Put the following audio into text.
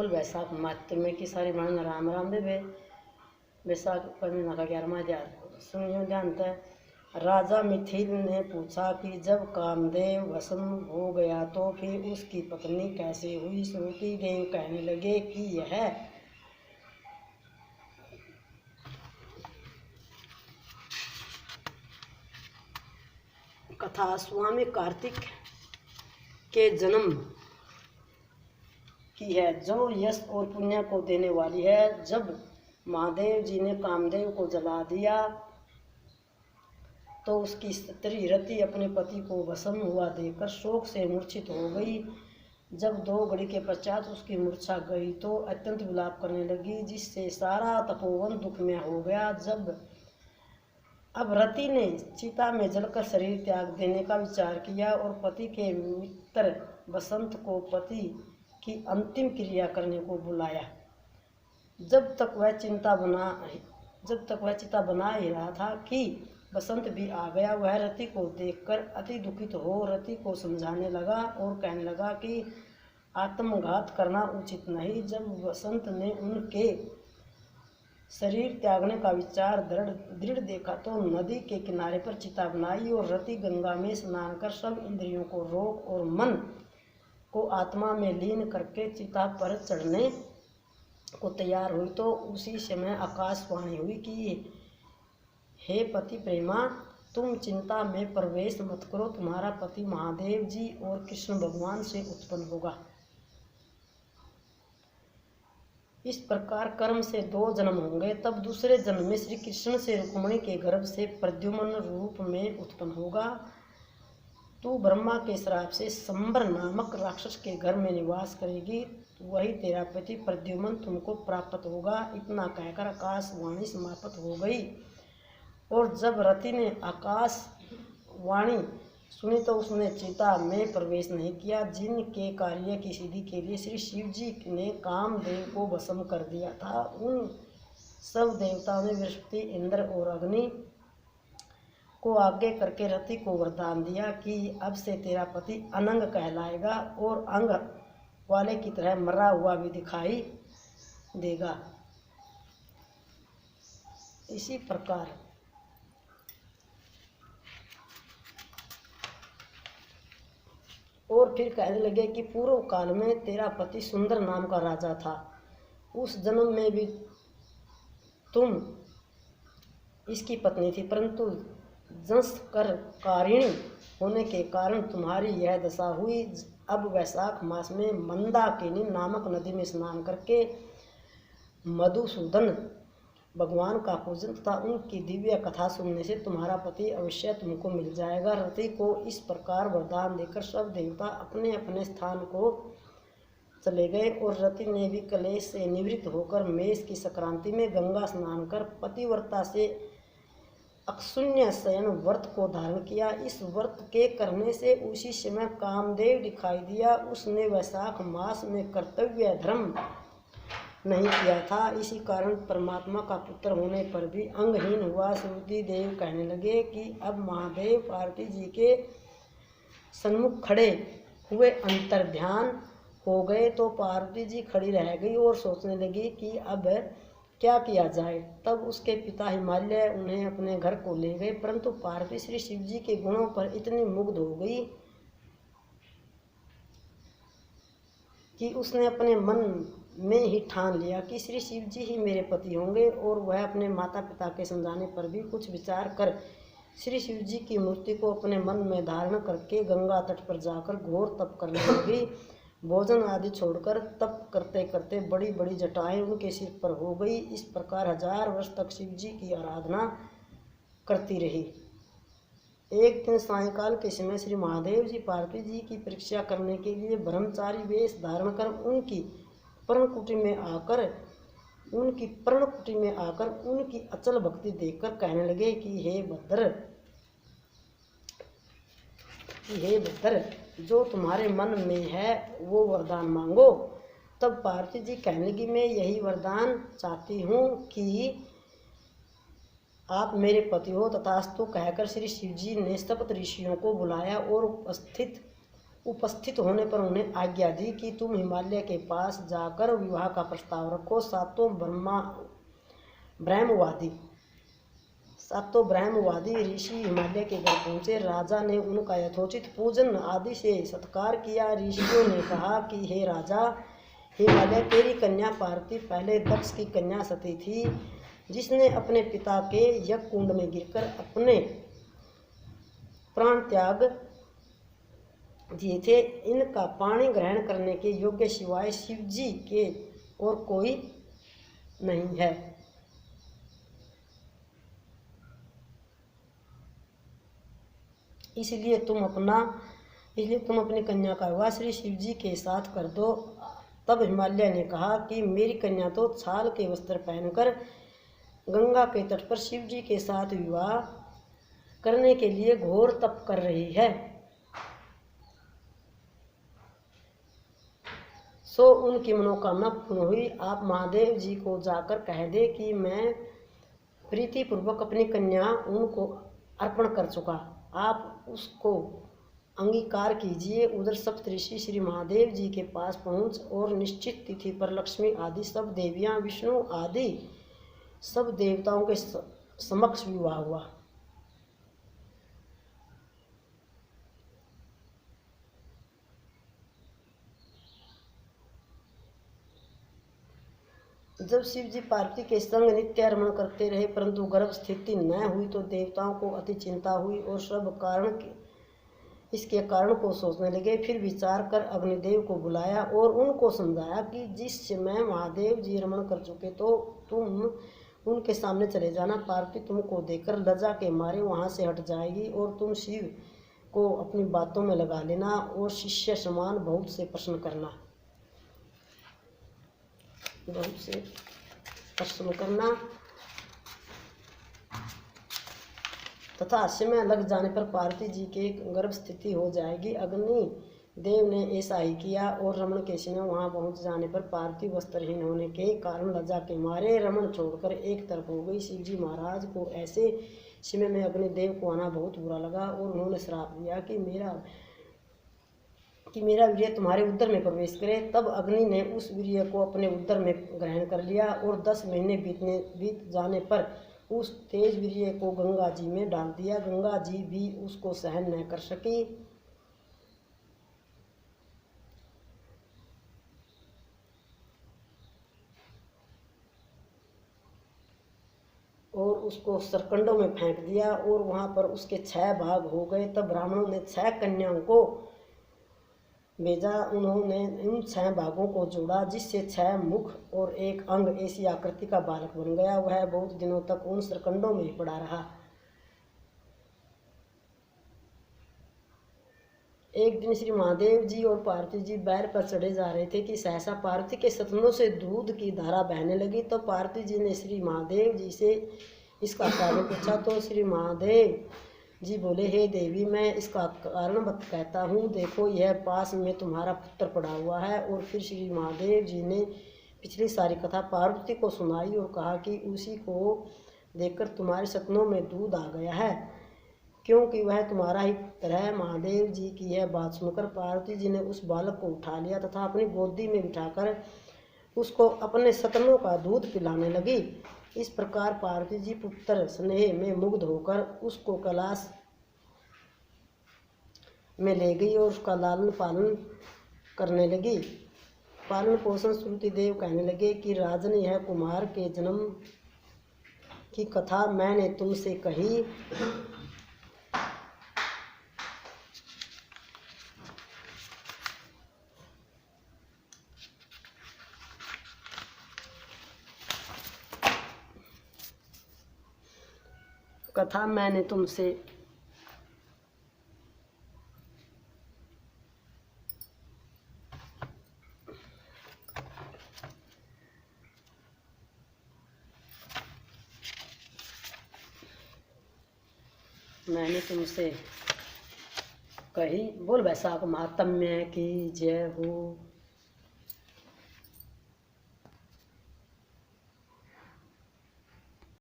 Full वैशाख मातृ की सारी मन राम राम देवे वैशाख महीना का 11वां अध्याय सुनियो ध्यान है। राजा मिथिल ने पूछा कि जब कामदेव भस्म हो गया तो फिर उसकी पत्नी कैसे हुई। श्रुति देव कहने लगे कि यह कथा स्वामी कार्तिक के जन्म की है, जो यश और पुण्य को देने वाली है। जब महादेव जी ने कामदेव को जला दिया तो उसकी स्त्री रति अपने पति को भस्म हुआ देखकर शोक से मूर्छित हो गई। जब 2 घड़ी के पश्चात उसकी मूर्छा गई तो अत्यंत विलाप करने लगी, जिससे सारा तपोवन दुखमय हो गया। अब रति ने चिता में जलकर शरीर त्याग देने का विचार किया और पति के मित्र बसंत को पति की अंतिम क्रिया करने को बुलाया। जब तक वह चिता बना ही रहा था कि बसंत भी आ गया। वह रति को देखकर अति दुखित हो रति को समझाने लगा और कहने लगा कि आत्मघात करना उचित नहीं। जब बसंत ने उनके शरीर त्यागने का विचार दृढ़ देखा तो नदी के किनारे पर चिता बनाई और रति गंगा में स्नान कर सब इंद्रियों को रोक और मन को आत्मा में लीन करके चिता पर चढ़ने को तैयार हुई। तो उसी समय आकाशवाणी हुई कि हे पति प्रेमा, तुम चिंता में प्रवेश मत करो, तुम्हारा पति महादेव जी और कृष्ण भगवान से उत्पन्न होगा। इस प्रकार कर्म से 2 जन्म होंगे। तब दूसरे जन्म में श्री कृष्ण से रुक्मिणी के गर्भ से प्रद्युम्न रूप में उत्पन्न होगा। तू ब्रह्मा के श्राप से संबर नामक राक्षस के घर में निवास करेगी, वही तेरा पति प्रद्युम्न तुमको प्राप्त होगा। इतना कहकर आकाशवाणी समाप्त हो गई। और जब रति ने आकाशवाणी सुनी तो उसने चिता में प्रवेश नहीं किया, जिनके कार्य की सिद्धि के लिए श्री शिव जी ने कामदेव को भस्म कर दिया था। उन सब देवताओं ने बृहस्पति, इंद्र और अग्नि को आगे करके रति को वरदान दिया कि अब से तेरा पति अनंग कहलाएगा और अंग वाले की तरह मरा हुआ भी दिखाई देगा। इसी प्रकार और फिर कहने लगे कि पूर्व काल में तेरा पति सुंदर नाम का राजा था। उस जन्म में भी तुम इसकी पत्नी थी, परंतु जंस्कर कारिणी होने के कारण तुम्हारी यह दशा हुई। अब वैशाख मास में मंदाकिनी नामक नदी में स्नान करके मधुसूदन भगवान का पूजन तथा उनकी दिव्य कथा सुनने से तुम्हारा पति अवश्य तुमको मिल जाएगा। रति को इस प्रकार वरदान देकर सब देवता अपने अपने स्थान को चले गए और रति ने भी कलेश से निवृत्त होकर मेष की संक्रांति में गंगा स्नान कर पतिव्रता से अक्षुण्य शयन व्रत को धारण किया। इस व्रत के करने से उसी समय कामदेव दिखाई दिया। उसने वैशाख मास में कर्तव्य धर्म नहीं किया था, इसी कारण परमात्मा का पुत्र होने पर भी अंगहीन हुआ। श्रुति देव कहने लगे कि अब महादेव पार्वती जी के सन्मुख खड़े हुए अंतर्ध्यान हो गए तो पार्वती जी खड़ी रह गई और सोचने लगी कि अब क्या किया जाए। तब उसके पिता हिमालय उन्हें अपने घर को ले गए, परंतु पार्वती श्री शिव जी के गुणों पर इतनी मुग्ध हो गई कि उसने अपने मन में ही ठान लिया कि श्री शिव जी ही मेरे पति होंगे। और वह अपने माता पिता के समझाने पर भी कुछ विचार कर श्री शिव जी की मूर्ति को अपने मन में धारण करके गंगा तट पर जाकर घोर तप करने लगी। भोजन आदि छोड़कर तप करते करते बड़ी बड़ी जटाएं उनके सिर पर हो गई। इस प्रकार 1000 वर्ष तक शिव जी की आराधना करती रही। एक दिन सायंकाल के समय श्री महादेव जी पार्वती जी की परीक्षा करने के लिए ब्रह्मचारी वेश धारण कर उनकी पर्णकुटी में आकर उनकी अचल भक्ति देखकर कहने लगे कि हे भद्र, जो तुम्हारे मन में है वो वरदान मांगो। तब पार्वती जी कहने लगी, मैं यही वरदान चाहती हूँ कि आप मेरे पति हो। तथास्तु कहकर श्री शिव जी ने सप्त ऋषियों को बुलाया और उपस्थित उपस्थित होने पर उन्हें आज्ञा दी कि तुम हिमालय के पास जाकर विवाह का प्रस्ताव रखो। सातों ब्रह्मवादी ऋषि हिमालय के घर पहुँचे। राजा ने उनका यथोचित पूजन आदि से सत्कार किया। ऋषियों ने कहा कि हे राजा हिमालय, तेरी कन्या पार्वती पहले दक्ष की कन्या सती थी, जिसने अपने पिता के यज्ञ कुंड में गिरकर अपने प्राण त्याग दिए थे। इनका पानी ग्रहण करने के योग्य सिवाय शिव जी के और कोई नहीं है। इसलिए तुम अपनी कन्या का विवाह श्री शिव जी के साथ कर दो। तब हिमालय ने कहा कि मेरी कन्या तो छाल के वस्त्र पहनकर गंगा के तट पर शिव जी के साथ विवाह करने के लिए घोर तप कर रही है। सो उनकी मनोकामना पूर्ण हुई। आप महादेव जी को जाकर कह दे कि मैं प्रीतिपूर्वक अपनी कन्या उनको अर्पण कर चुका। आप उसको अंगीकार कीजिए। उधर सप्तऋषि श्री महादेव जी के पास पहुँच और निश्चित तिथि पर लक्ष्मी आदि सब देवियाँ, विष्णु आदि सब देवताओं के समक्ष विवाह हुआ। जब शिव जी पार्वती के संग नित्य रमण करते रहे, परंतु गर्भ स्थिति न हुई, तो देवताओं को अति चिंता हुई और सब इसके कारण को सोचने लगे। फिर विचार कर अग्निदेव को बुलाया और उनको समझाया कि जिस समय महादेव जी रमण कर चुके तो तुम उनके सामने चले जाना। पार्वती तुमको देखकर लज्जा के मारे वहाँ से हट जाएगी और तुम शिव को अपनी बातों में लगा लेना और शिष्य समान बहुत से प्रश्न करना तथा समय लग जाने पर पार्वती जी के गर्भ स्थिति हो जाएगी। अग्नि देव ने ऐसा ही किया और रमण के समय वहां पहुंच जाने पर पार्वती वस्त्रहीन होने के कारण लज्जा के मारे रमण छोड़कर एक तरफ हो गई। शिव जी महाराज को ऐसे समय में अग्निदेव को आना बहुत बुरा लगा और उन्होंने श्राप दिया कि मेरा वीर्य तुम्हारे उदर में प्रवेश करे। तब अग्नि ने उस वीर्य को अपने उदर में ग्रहण कर लिया और 10 महीने बीत जाने पर उस तेज वीर्य को गंगा जी में डाल दिया। गंगा जी भी उसको सहन न कर सकी और उसको सरकंडों में फेंक दिया और वहाँ पर उसके 6 भाग हो गए। तब ब्राह्मणों ने 6 कन्याओं को भेजा। उन्होंने इन 6 भागों को जोड़ा, जिससे 6 मुख और 1 अंग ऐसी आकृति का बालक बन गया। वह बहुत दिनों तक उन सरकंडों में ही पड़ा रहा। एक दिन श्री महादेव जी और पार्वती जी बैल पर चढ़े जा रहे थे कि सहसा पार्वती के सतनों से दूध की धारा बहने लगी। तो पार्वती जी ने श्री महादेव जी से इसका कारण पूछा। तो श्री महादेव जी बोले, हे देवी, मैं इसका कारण कहता हूँ। देखो, यह पास में तुम्हारा पुत्र पड़ा हुआ है। और फिर श्री महादेव जी ने पिछली सारी कथा पार्वती को सुनाई और कहा कि उसी को देखकर तुम्हारे सपनों में दूध आ गया है, क्योंकि वह तुम्हारा ही पुत्र है। महादेव जी की यह बात सुनकर पार्वती जी ने उस बालक को उठा लिया तथा अपनी गोदी में बिठाकर उसको अपने सतनों का दूध पिलाने लगी। इस प्रकार पार्वती जी पुत्र स्नेह में मुग्ध होकर उसको कैलाश में ले गई और उसका लालन पालन करने लगी। पालन पोषण श्रुति देव कहने लगे कि राजन, यह कुमार के जन्म की कथा मैंने तुमसे कही। मैंने तुमसे कही। बोल वैशाख महात्म्य की जय हो।